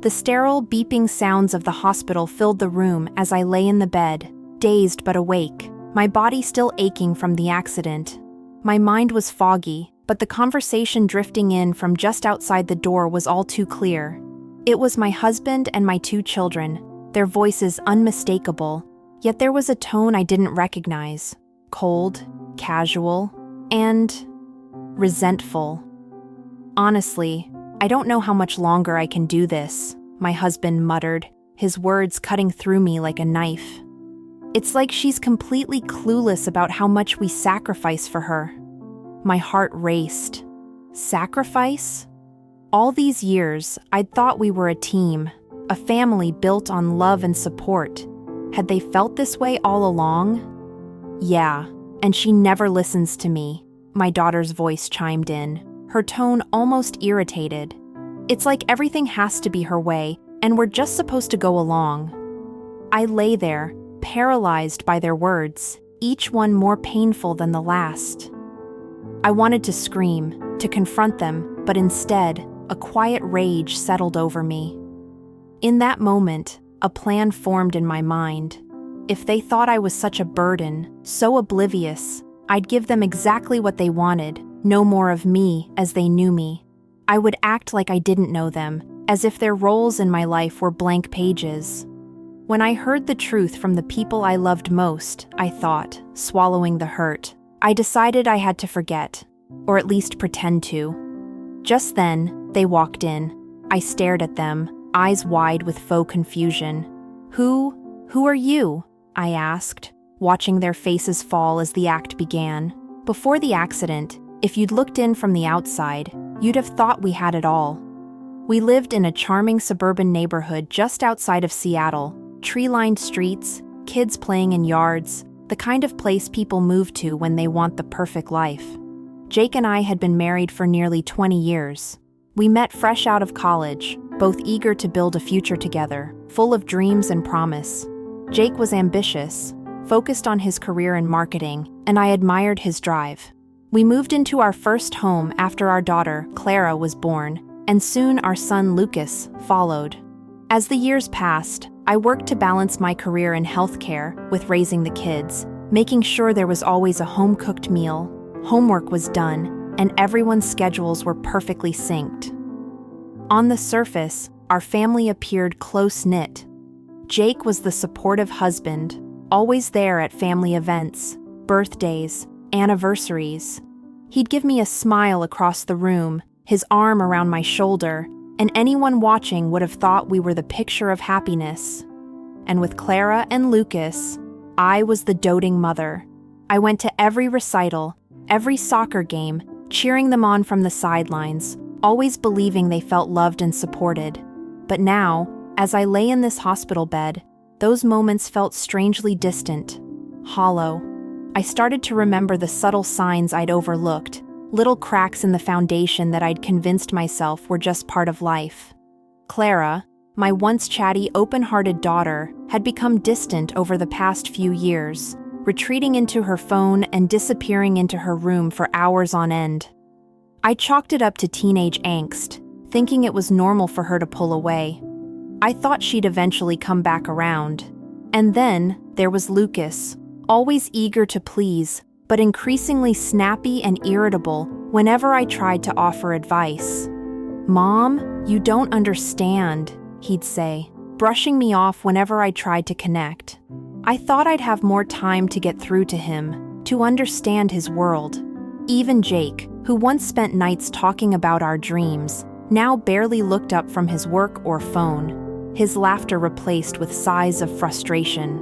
The sterile, beeping sounds of the hospital filled the room as I lay in the bed, dazed but awake, my body still aching from the accident. My mind was foggy, but the conversation drifting in from just outside the door was all too clear. It was my husband and my 2 children, their voices unmistakable, yet there was a tone I didn't recognize, cold, casual, and resentful. "Honestly, I don't know how much longer I can do this," my husband muttered, his words cutting through me like a knife. "It's like she's completely clueless about how much we sacrifice for her." My heart raced. Sacrifice? All these years, I'd thought we were a team, a family built on love and support. Had they felt this way all along? "Yeah, and she never listens to me," my daughter's voice chimed in, her tone almost irritated. "It's like everything has to be her way, and we're just supposed to go along." I lay there, paralyzed by their words, each one more painful than the last. I wanted to scream, to confront them, but instead, a quiet rage settled over me. In that moment, a plan formed in my mind. If they thought I was such a burden, so oblivious, I'd give them exactly what they wanted, no more of me as they knew me. I would act like I didn't know them, as if their roles in my life were blank pages. When I heard the truth from the people I loved most, I thought, swallowing the hurt, I decided I had to forget, or at least pretend to. Just then, they walked in. I stared at them, eyes wide with faux confusion. Who are you?" I asked, watching their faces fall as the act began. Before the accident, if you'd looked in from the outside, you'd have thought we had it all. We lived in a charming suburban neighborhood just outside of Seattle, tree-lined streets, kids playing in yards, the kind of place people move to when they want the perfect life. Jake and I had been married for nearly 20 years. We met fresh out of college, both eager to build a future together, full of dreams and promise. Jake was ambitious, focused on his career in marketing, and I admired his drive. We moved into our first home after our daughter, Clara, was born, and soon our son, Lucas, followed. As the years passed, I worked to balance my career in healthcare with raising the kids, making sure there was always a home-cooked meal, homework was done, and everyone's schedules were perfectly synced. On the surface, our family appeared close-knit. Jake was the supportive husband, always there at family events, birthdays, anniversaries. He'd give me a smile across the room, his arm around my shoulder, and anyone watching would have thought we were the picture of happiness. And with Clara and Lucas, I was the doting mother. I went to every recital, every soccer game, cheering them on from the sidelines, always believing they felt loved and supported. But now, as I lay in this hospital bed, those moments felt strangely distant, hollow. I started to remember the subtle signs I'd overlooked, little cracks in the foundation that I'd convinced myself were just part of life. Clara, my once chatty, open-hearted daughter, had become distant over the past few years, retreating into her phone and disappearing into her room for hours on end. I chalked it up to teenage angst, thinking it was normal for her to pull away. I thought she'd eventually come back around. And then there was Lucas, always eager to please, but increasingly snappy and irritable whenever I tried to offer advice. "Mom, you don't understand," he'd say, brushing me off whenever I tried to connect. I thought I'd have more time to get through to him, to understand his world. Even Jake, who once spent nights talking about our dreams, now barely looked up from his work or phone, his laughter replaced with sighs of frustration.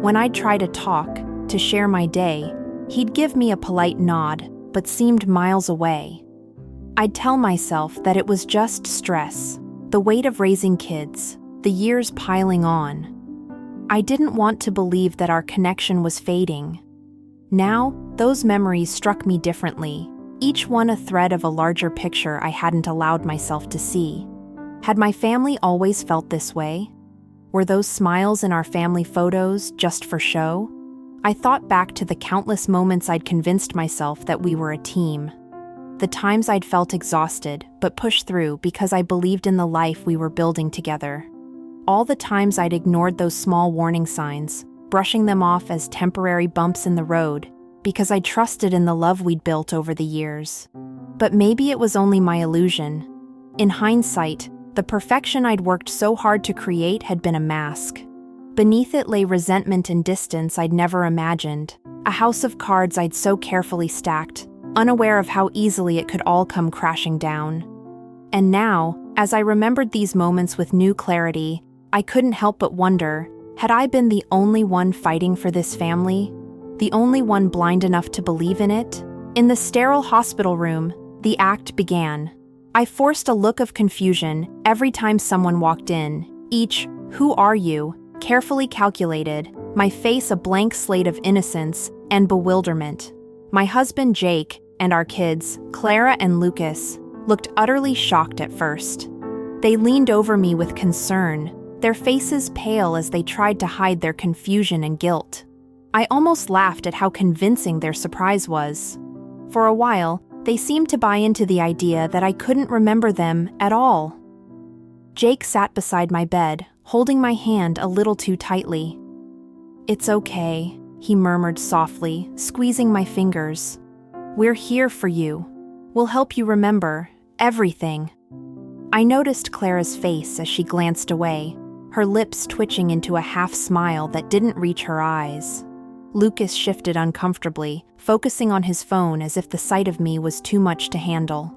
When I'd try to talk, to share my day, he'd give me a polite nod, but seemed miles away. I'd tell myself that it was just stress, the weight of raising kids, the years piling on. I didn't want to believe that our connection was fading. Now, those memories struck me differently, each one a thread of a larger picture I hadn't allowed myself to see. Had my family always felt this way? Were those smiles in our family photos just for show? I thought back to the countless moments I'd convinced myself that we were a team. the times I'd felt exhausted but pushed through because I believed in the life we were building together. All the times I'd ignored those small warning signs, brushing them off as temporary bumps in the road because I trusted in the love we'd built over the years. But maybe it was only my illusion. In hindsight, the perfection I'd worked so hard to create had been a mask. Beneath it lay resentment and distance I'd never imagined, a house of cards I'd so carefully stacked, unaware of how easily it could all come crashing down. And now, as I remembered these moments with new clarity, I couldn't help but wonder, had I been the only one fighting for this family? The only one blind enough to believe in it? In the sterile hospital room, the act began. I forced a look of confusion every time someone walked in, each "Who are you?" carefully calculated, my face a blank slate of innocence and bewilderment. My husband Jake and our kids, Clara and Lucas, looked utterly shocked at first. They leaned over me with concern, their faces pale as they tried to hide their confusion and guilt. I almost laughed at how convincing their surprise was. For a while, they seemed to buy into the idea that I couldn't remember them at all. Jake sat beside my bed, holding my hand a little too tightly. "It's okay," he murmured softly, squeezing my fingers. "We're here for you. We'll help you remember everything." I noticed Clara's face as she glanced away, her lips twitching into a half-smile that didn't reach her eyes. Lucas shifted uncomfortably, focusing on his phone as if the sight of me was too much to handle.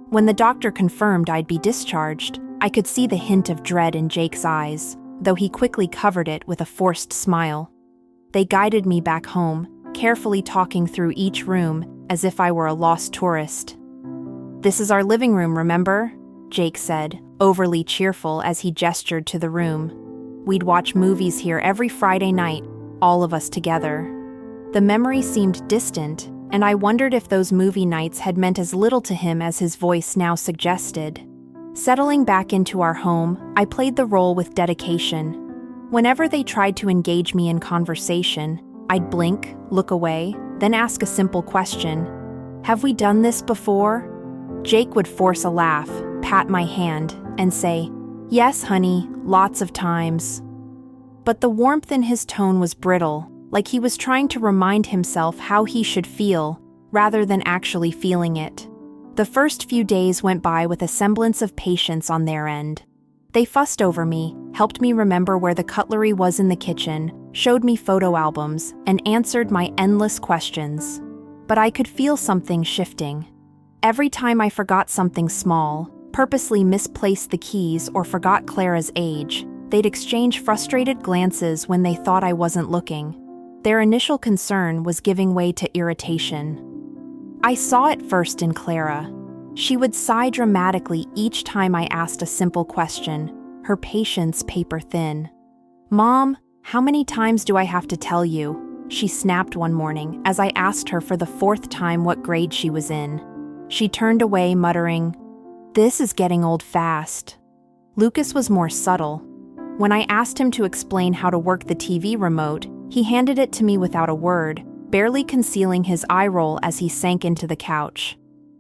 When the doctor confirmed I'd be discharged, I could see the hint of dread in Jake's eyes, though he quickly covered it with a forced smile. They guided me back home, carefully talking through each room as if I were a lost tourist. "This is our living room, remember?" Jake said, overly cheerful as he gestured to the room. "We'd watch movies here every Friday night, all of us together." The memory seemed distant, and I wondered if those movie nights had meant as little to him as his voice now suggested. Settling back into our home, I played the role with dedication. Whenever they tried to engage me in conversation, I'd blink, look away, then ask a simple question. "Have we done this before?" Jake would force a laugh, pat my hand, and say, "Yes, honey, lots of times." But the warmth in his tone was brittle, like he was trying to remind himself how he should feel, rather than actually feeling it. The first few days went by with a semblance of patience on their end. They fussed over me, helped me remember where the cutlery was in the kitchen, showed me photo albums, and answered my endless questions. But I could feel something shifting. Every time I forgot something small, purposely misplaced the keys or forgot Clara's age, they'd exchange frustrated glances when they thought I wasn't looking. Their initial concern was giving way to irritation. I saw it first in Clara. She would sigh dramatically each time I asked a simple question, her patience paper-thin. "Mom, how many times do I have to tell you?" she snapped one morning as I asked her for the fourth time what grade she was in. She turned away, muttering, "This is getting old fast." Lucas was more subtle. When I asked him to explain how to work the TV remote, he handed it to me without a word, barely concealing his eye roll as he sank into the couch.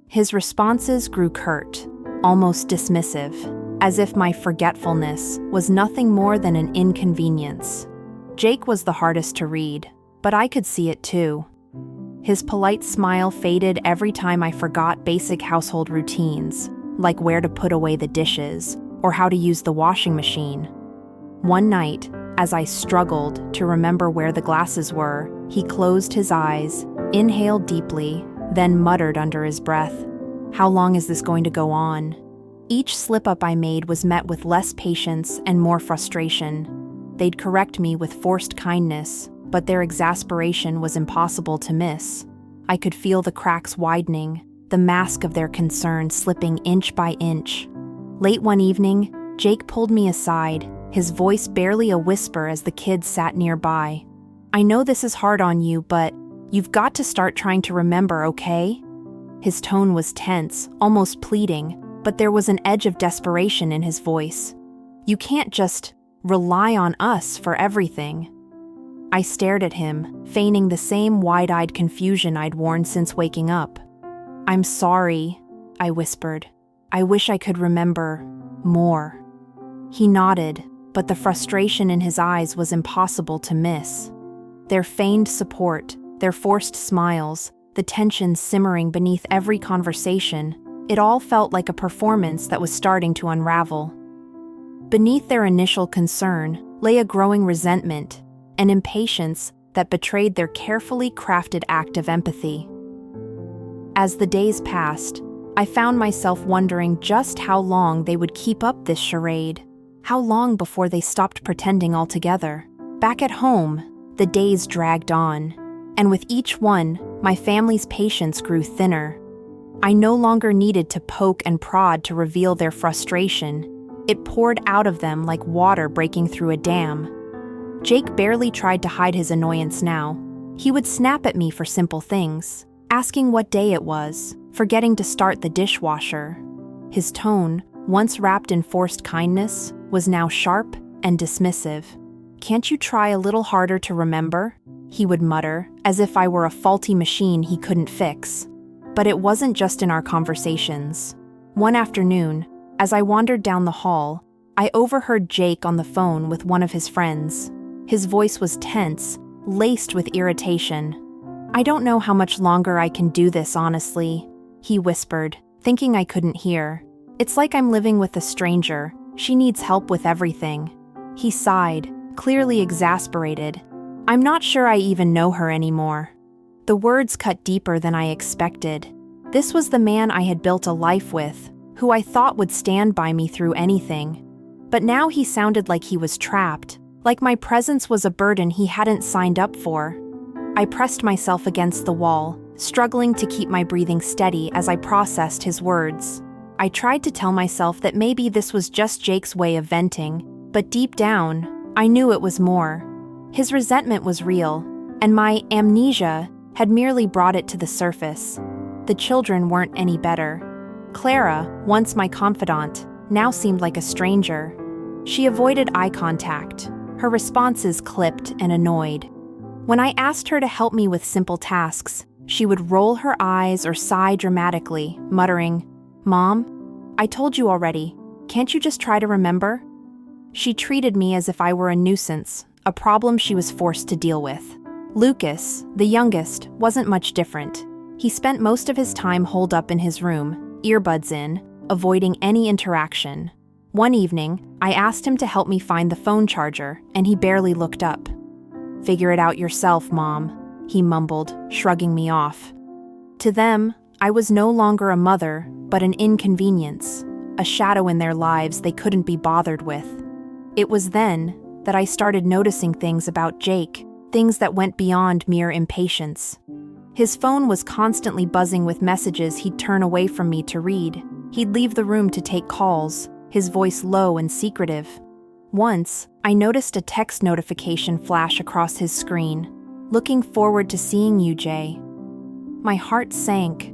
His responses grew curt, almost dismissive, as if my forgetfulness was nothing more than an inconvenience. Jake was the hardest to read, but I could see it too. His polite smile faded every time I forgot basic household routines, like where to put away the dishes or how to use the washing machine. One night, as I struggled to remember where the glasses were, he closed his eyes, inhaled deeply, then muttered under his breath, "How long is this going to go on?" Each slip-up I made was met with less patience and more frustration. They'd correct me with forced kindness, but their exasperation was impossible to miss. I could feel the cracks widening, the mask of their concern slipping inch by inch. Late one evening, Jake pulled me aside, his voice barely a whisper as the kids sat nearby. "I know this is hard on you, but you've got to start trying to remember, okay?" His tone was tense, almost pleading, but there was an edge of desperation in his voice. "You can't just rely on us for everything." I stared at him, feigning the same wide-eyed confusion I'd worn since waking up. "I'm sorry," I whispered. "I wish I could remember more." He nodded, but the frustration in his eyes was impossible to miss. Their feigned support, their forced smiles, the tension simmering beneath every conversation, it all felt like a performance that was starting to unravel. Beneath their initial concern lay a growing resentment, an impatience that betrayed their carefully crafted act of empathy. As the days passed, I found myself wondering just how long they would keep up this charade, how long before they stopped pretending altogether. Back at home, the days dragged on, and with each one, my family's patience grew thinner. I no longer needed to poke and prod to reveal their frustration. It poured out of them like water breaking through a dam. Jake barely tried to hide his annoyance now. He would snap at me for simple things, asking what day it was, forgetting to start the dishwasher. His tone, once wrapped in forced kindness, was now sharp and dismissive. "Can't you try a little harder to remember?" he would mutter, as if I were a faulty machine he couldn't fix. But it wasn't just in our conversations. One afternoon, as I wandered down the hall, I overheard Jake on the phone with one of his friends. His voice was tense, laced with irritation. "I don't know how much longer I can do this, honestly," he whispered, thinking I couldn't hear. "It's like I'm living with a stranger. She needs help with everything." He sighed, clearly exasperated. "I'm not sure I even know her anymore." The words cut deeper than I expected. This was the man I had built a life with, who I thought would stand by me through anything. But now he sounded like he was trapped, like my presence was a burden he hadn't signed up for. I pressed myself against the wall, struggling to keep my breathing steady as I processed his words. I tried to tell myself that maybe this was just Jake's way of venting, but deep down, I knew it was more. His resentment was real, and my amnesia had merely brought it to the surface. The children weren't any better. Clara, once my confidant, now seemed like a stranger. She avoided eye contact, her responses clipped and annoyed. When I asked her to help me with simple tasks, she would roll her eyes or sigh dramatically, muttering, "Mom, I told you already. Can't you just try to remember?" She treated me as if I were a nuisance, a problem she was forced to deal with. Lucas, the youngest, wasn't much different. He spent most of his time holed up in his room, earbuds in, avoiding any interaction. One evening, I asked him to help me find the phone charger, and he barely looked up. "Figure it out yourself, Mom," he mumbled, shrugging me off. To them, I was no longer a mother, but an inconvenience, a shadow in their lives they couldn't be bothered with. It was then that I started noticing things about Jake, things that went beyond mere impatience. His phone was constantly buzzing with messages he'd turn away from me to read. He'd leave the room to take calls, his voice low and secretive. Once, I noticed a text notification flash across his screen. "Looking forward to seeing you, Jay." My heart sank.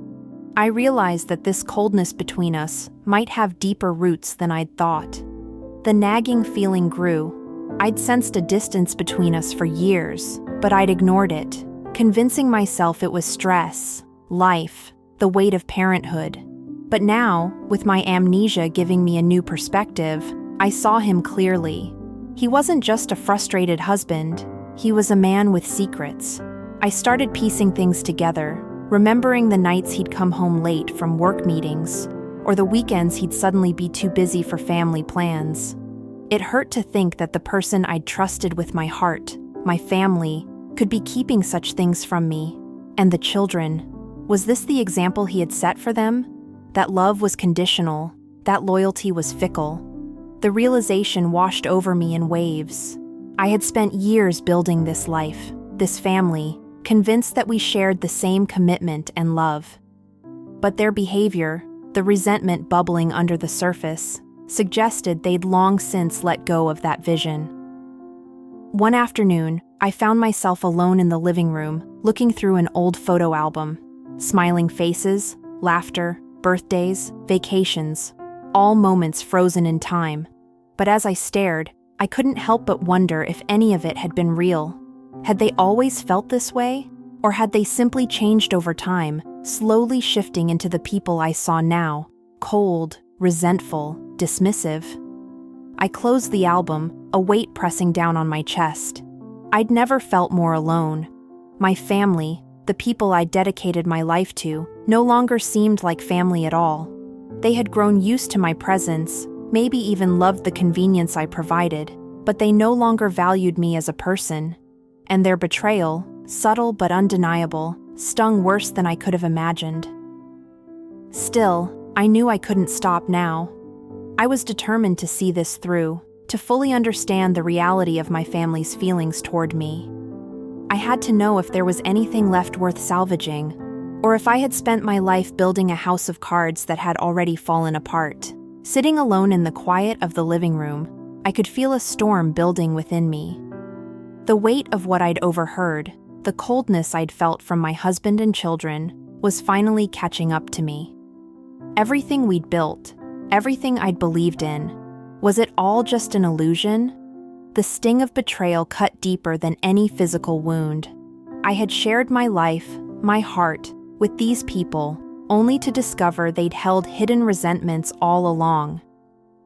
I realized that this coldness between us might have deeper roots than I'd thought. The nagging feeling grew. I'd sensed a distance between us for years, but I'd ignored it, convincing myself it was stress, life, the weight of parenthood. But now, with my amnesia giving me a new perspective, I saw him clearly. He wasn't just a frustrated husband, he was a man with secrets. I started piecing things together, remembering the nights he'd come home late from work meetings, or the weekends he'd suddenly be too busy for family plans. It hurt to think that the person I'd trusted with my heart, my family, could be keeping such things from me. And the children. Was this the example he had set for them? That love was conditional, that loyalty was fickle. The realization washed over me in waves. I had spent years building this life, this family, convinced that we shared the same commitment and love. But their behavior, the resentment bubbling under the surface, suggested they'd long since let go of that vision. One afternoon, I found myself alone in the living room, looking through an old photo album. Smiling faces, laughter, birthdays, vacations, all moments frozen in time. But as I stared, I couldn't help but wonder if any of it had been real. Had they always felt this way? Or had they simply changed over time, slowly shifting into the people I saw now, cold, resentful, dismissive? I closed the album, a weight pressing down on my chest. I'd never felt more alone. My family, the people I'd dedicated my life to, no longer seemed like family at all. They had grown used to my presence, maybe even loved the convenience I provided, but they no longer valued me as a person. And their betrayal, subtle but undeniable, stung worse than I could have imagined. Still, I knew I couldn't stop now. I was determined to see this through, to fully understand the reality of my family's feelings toward me. I had to know if there was anything left worth salvaging, or if I had spent my life building a house of cards that had already fallen apart. Sitting alone in the quiet of the living room, I could feel a storm building within me. The weight of what I'd overheard, the coldness I'd felt from my husband and children, was finally catching up to me. Everything we'd built, everything I'd believed in, was it all just an illusion? The sting of betrayal cut deeper than any physical wound. I had shared my life, my heart, with these people, only to discover they'd held hidden resentments all along.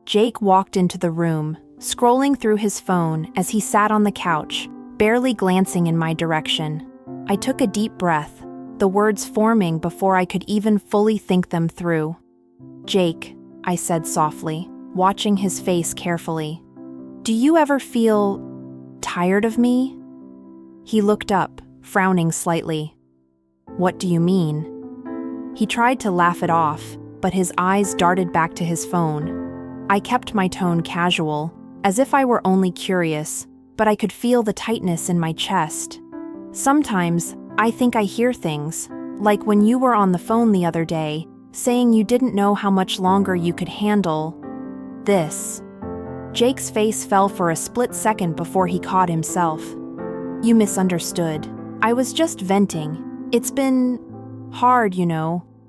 Jake walked into the room, scrolling through his phone as he sat on the couch, barely glancing in my direction. I took a deep breath, the words forming before I could even fully think them through. "Jake," I said softly, watching his face carefully. "Do you ever feel tired of me?" He looked up, frowning slightly. "What do you mean?" He tried to laugh it off, but his eyes darted back to his phone. I kept my tone casual, as if I were only curious, but I could feel the tightness in my chest. "Sometimes, I think I hear things, like when you were on the phone the other day, saying you didn't know how much longer you could handle this." Jake's face fell for a split second before he caught himself. "You misunderstood. I was just venting. It's been hard,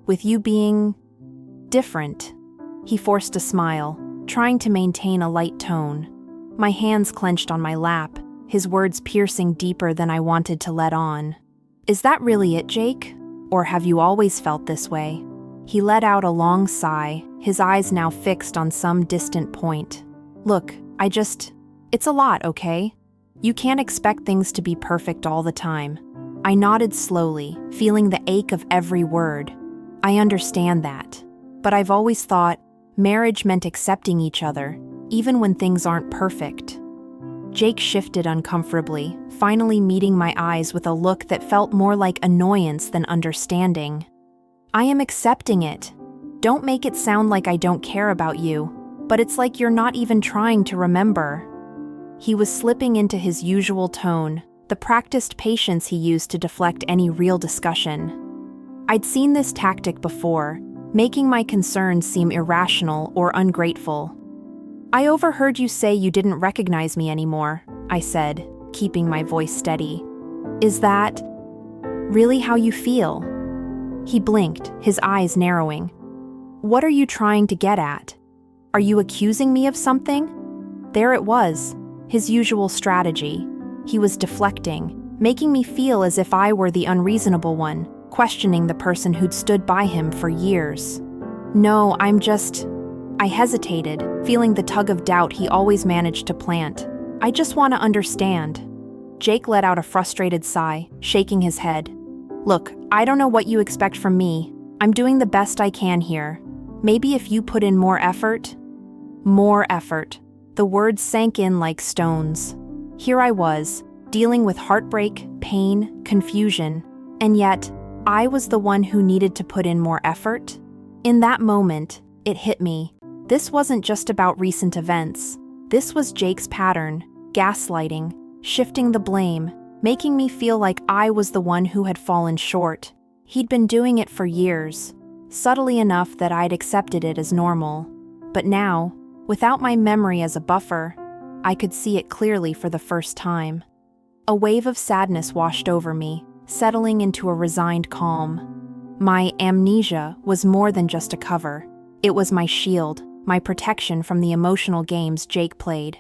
with you being different." He forced a smile, trying to maintain a light tone. My hands clenched on my lap, his words piercing deeper than I wanted to let on. "Is that really it, Jake? Or have you always felt this way?" He let out a long sigh, his eyes now fixed on some distant point. "Look, it's a lot, okay? You can't expect things to be perfect all the time." I nodded slowly, feeling the ache of every word. "I understand that. But I've always thought marriage meant accepting each other, even when things aren't perfect." Jake shifted uncomfortably, finally meeting my eyes with a look that felt more like annoyance than understanding. "I am accepting it. Don't make it sound like I don't care about you, but it's like you're not even trying to remember." He was slipping into his usual tone, the practiced patience he used to deflect any real discussion. I'd seen this tactic before, making my concerns seem irrational or ungrateful. "I overheard you say you didn't recognize me anymore," I said, keeping my voice steady. "Is that really how you feel?" He blinked, his eyes narrowing. "What are you trying to get at? Are you accusing me of something?" There it was, his usual strategy. He was deflecting, making me feel as if I were the unreasonable one, questioning the person who'd stood by him for years. "No, I hesitated, feeling the tug of doubt he always managed to plant. "I just want to understand." Jake let out a frustrated sigh, shaking his head. "Look, I don't know what you expect from me. I'm doing the best I can here. Maybe if you put in more effort." More effort. The words sank in like stones. Here I was, dealing with heartbreak, pain, confusion, and yet, I was the one who needed to put in more effort. In that moment, it hit me. This wasn't just about recent events. This was Jake's pattern, gaslighting, shifting the blame, making me feel like I was the one who had fallen short. He'd been doing it for years, subtly enough that I'd accepted it as normal. But now, without my memory as a buffer, I could see it clearly for the first time. A wave of sadness washed over me, settling into a resigned calm. My amnesia was more than just a cover. It was my shield, my protection from the emotional games Jake played.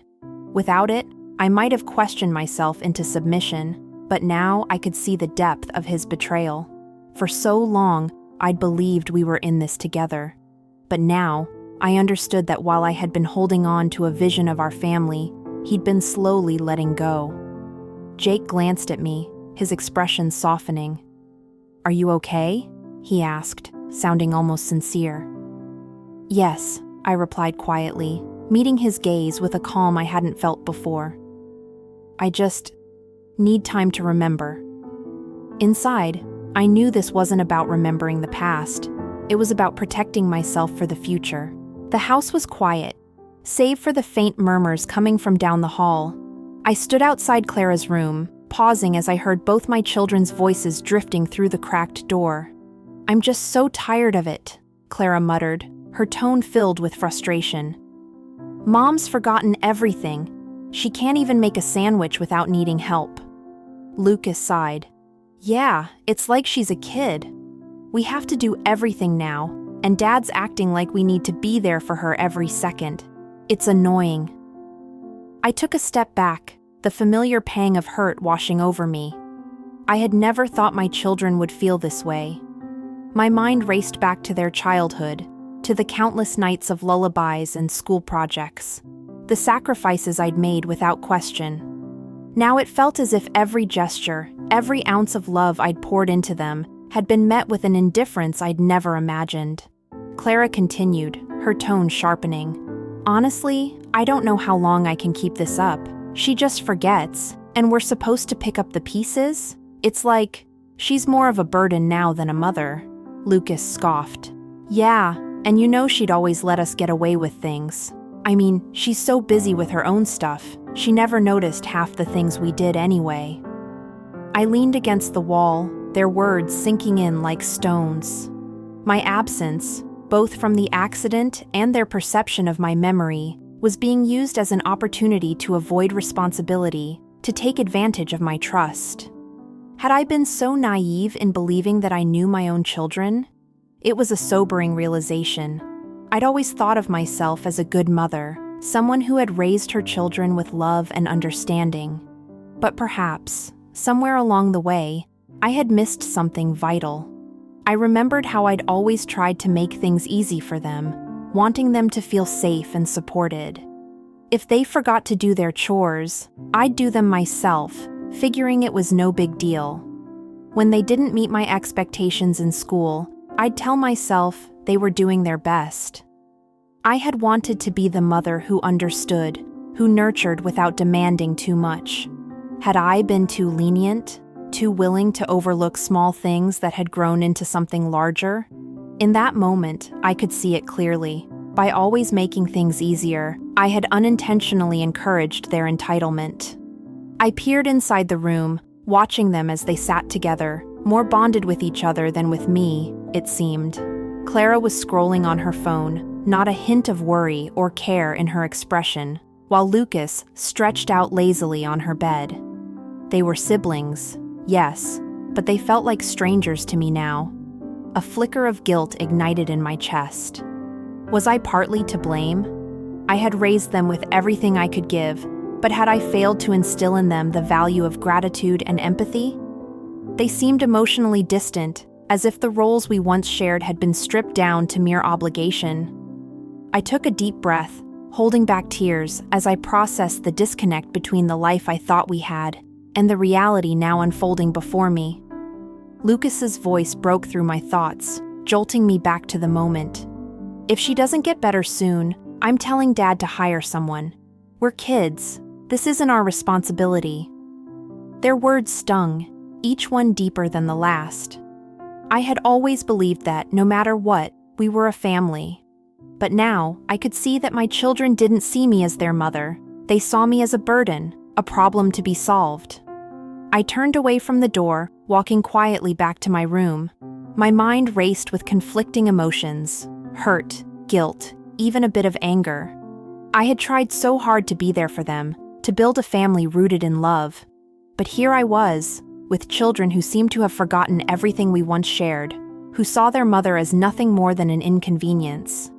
Without it, I might have questioned myself into submission, but now I could see the depth of his betrayal. For so long, I'd believed we were in this together. But now, I understood that while I had been holding on to a vision of our family, he'd been slowly letting go. Jake glanced at me, his expression softening. "Are you okay?" he asked, sounding almost sincere. "Yes," I replied quietly, meeting his gaze with a calm I hadn't felt before. "I just need time to remember." Inside, I knew this wasn't about remembering the past. It was about protecting myself for the future. The house was quiet, save for the faint murmurs coming from down the hall. I stood outside Clara's room, pausing as I heard both my children's voices drifting through the cracked door. "I'm just so tired of it," Clara muttered, her tone filled with frustration. "Mom's forgotten everything. She can't even make a sandwich without needing help." Lucas sighed. "Yeah, it's like she's a kid. We have to do everything now, and Dad's acting like we need to be there for her every second. It's annoying." I took a step back, the familiar pang of hurt washing over me. I had never thought my children would feel this way. My mind raced back to their childhood, to the countless nights of lullabies and school projects, the sacrifices I'd made without question. Now it felt as if every gesture, every ounce of love I'd poured into them, had been met with an indifference I'd never imagined. Clara continued, her tone sharpening. "Honestly, I don't know how long I can keep this up. She just forgets, and we're supposed to pick up the pieces? It's like, she's more of a burden now than a mother." Lucas scoffed. "Yeah, and you know she'd always let us get away with things. I mean, she's so busy with her own stuff, she never noticed half the things we did anyway." I leaned against the wall, their words sinking in like stones. My absence, both from the accident and their perception of my memory, was being used as an opportunity to avoid responsibility, to take advantage of my trust. Had I been so naive in believing that I knew my own children? It was a sobering realization. I'd always thought of myself as a good mother, someone who had raised her children with love and understanding. But perhaps, somewhere along the way, I had missed something vital. I remembered how I'd always tried to make things easy for them, wanting them to feel safe and supported. If they forgot to do their chores, I'd do them myself, figuring it was no big deal. When they didn't meet my expectations in school, I'd tell myself they were doing their best. I had wanted to be the mother who understood, who nurtured without demanding too much. Had I been too lenient, too willing to overlook small things that had grown into something larger? In that moment, I could see it clearly. By always making things easier, I had unintentionally encouraged their entitlement. I peered inside the room, watching them as they sat together, more bonded with each other than with me, it seemed. Clara was scrolling on her phone, not a hint of worry or care in her expression, while Lucas stretched out lazily on her bed. They were siblings, yes, but they felt like strangers to me now. A flicker of guilt ignited in my chest. Was I partly to blame? I had raised them with everything I could give, but had I failed to instill in them the value of gratitude and empathy? They seemed emotionally distant, as if the roles we once shared had been stripped down to mere obligation. I took a deep breath, holding back tears as I processed the disconnect between the life I thought we had and the reality now unfolding before me. Lucas's voice broke through my thoughts, jolting me back to the moment. "If she doesn't get better soon, I'm telling Dad to hire someone. We're kids. This isn't our responsibility." Their words stung, each one deeper than the last. I had always believed that, no matter what, we were a family. But now, I could see that my children didn't see me as their mother. They saw me as a burden, a problem to be solved. I turned away from the door, walking quietly back to my room. My mind raced with conflicting emotions, hurt, guilt, even a bit of anger. I had tried so hard to be there for them, to build a family rooted in love. But here I was, with children who seemed to have forgotten everything we once shared, who saw their mother as nothing more than an inconvenience.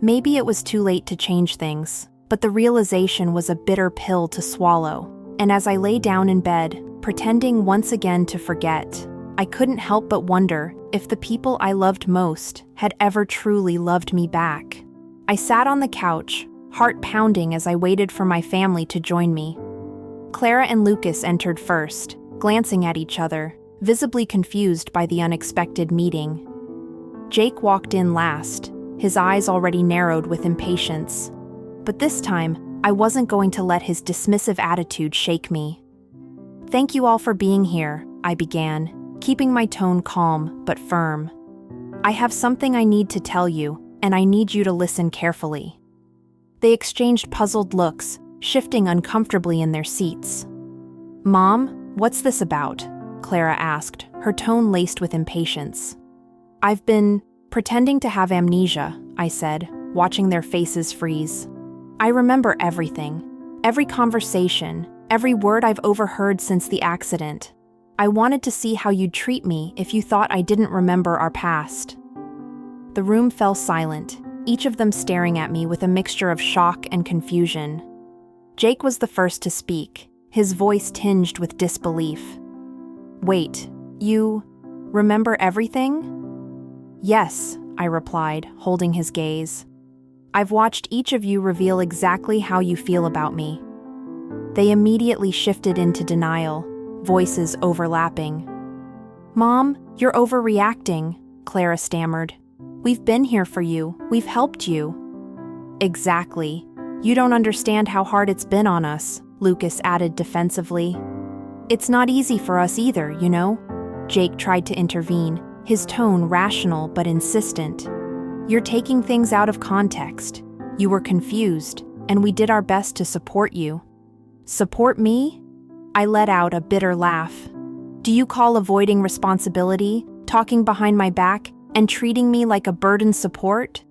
Maybe it was too late to change things, but the realization was a bitter pill to swallow, and as I lay down in bed, pretending once again to forget. I couldn't help but wonder if the people I loved most had ever truly loved me back. I sat on the couch, heart pounding as I waited for my family to join me. Clara and Lucas entered first, glancing at each other, visibly confused by the unexpected meeting. Jake walked in last, his eyes already narrowed with impatience. But this time, I wasn't going to let his dismissive attitude shake me. "Thank you all for being here," I began, keeping my tone calm but firm. "I have something I need to tell you, and I need you to listen carefully." They exchanged puzzled looks, shifting uncomfortably in their seats. "Mom, what's this about?" Clara asked, her tone laced with impatience. "I've been pretending to have amnesia," I said, watching their faces freeze. "I remember everything, every conversation, every word I've overheard since the accident. I wanted to see how you'd treat me if you thought I didn't remember our past." The room fell silent, each of them staring at me with a mixture of shock and confusion. Jake was the first to speak, his voice tinged with disbelief. "Wait, you remember everything?" "Yes," I replied, holding his gaze. "I've watched each of you reveal exactly how you feel about me." They immediately shifted into denial, voices overlapping. "Mom, you're overreacting," Clara stammered. "We've been here for you, we've helped you." "Exactly. You don't understand how hard it's been on us," Lucas added defensively. "It's not easy for us either, you know?" Jake tried to intervene, his tone rational but insistent. "You're taking things out of context. You were confused, and we did our best to support you." "Support me?" I let out a bitter laugh. "Do you call avoiding responsibility, talking behind my back, and treating me like a burden support?"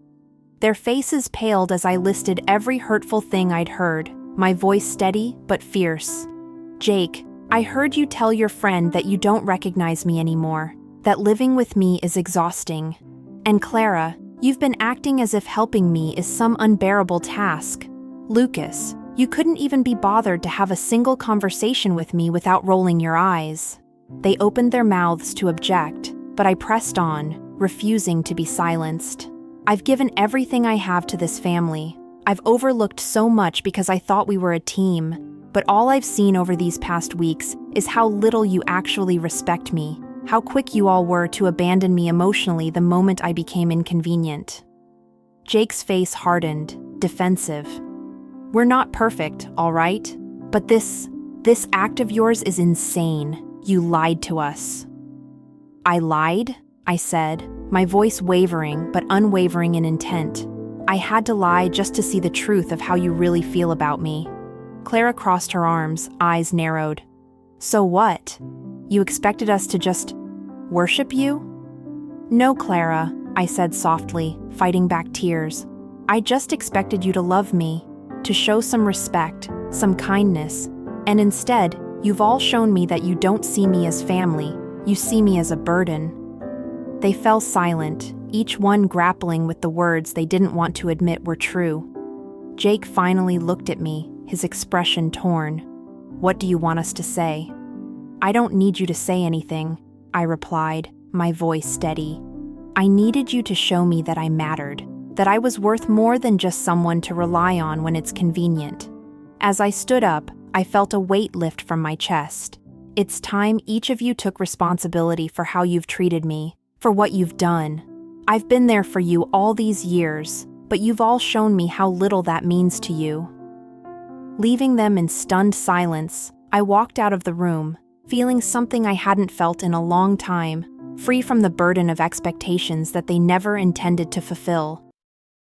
Their faces paled as I listed every hurtful thing I'd heard, my voice steady but fierce. "Jake, I heard you tell your friend that you don't recognize me anymore, that living with me is exhausting. And Clara, you've been acting as if helping me is some unbearable task. Lucas, you couldn't even be bothered to have a single conversation with me without rolling your eyes." They opened their mouths to object, but I pressed on, refusing to be silenced. "I've given everything I have to this family. I've overlooked so much because I thought we were a team, but all I've seen over these past weeks is how little you actually respect me, how quick you all were to abandon me emotionally the moment I became inconvenient." Jake's face hardened, defensive. "We're not perfect, all right? But this act of yours is insane. You lied to us." "I lied?" I said, my voice wavering but unwavering in intent. "I had to lie just to see the truth of how you really feel about me." Clara crossed her arms, eyes narrowed. "So what? You expected us to just worship you?" "No, Clara," I said softly, fighting back tears. "I just expected you to love me, to show some respect, some kindness, and instead, you've all shown me that you don't see me as family, you see me as a burden." They fell silent, each one grappling with the words they didn't want to admit were true. Jake finally looked at me, his expression torn. "What do you want us to say?" "I don't need you to say anything," I replied, my voice steady. "I needed you to show me that I mattered, that I was worth more than just someone to rely on when it's convenient." As I stood up, I felt a weight lift from my chest. It's time each of you took responsibility for how you've treated me, for what you've done. I've been there for you all these years, but you've all shown me how little that means to you. Leaving them in stunned silence, I walked out of the room, feeling something I hadn't felt in a long time, free from the burden of expectations that they never intended to fulfill.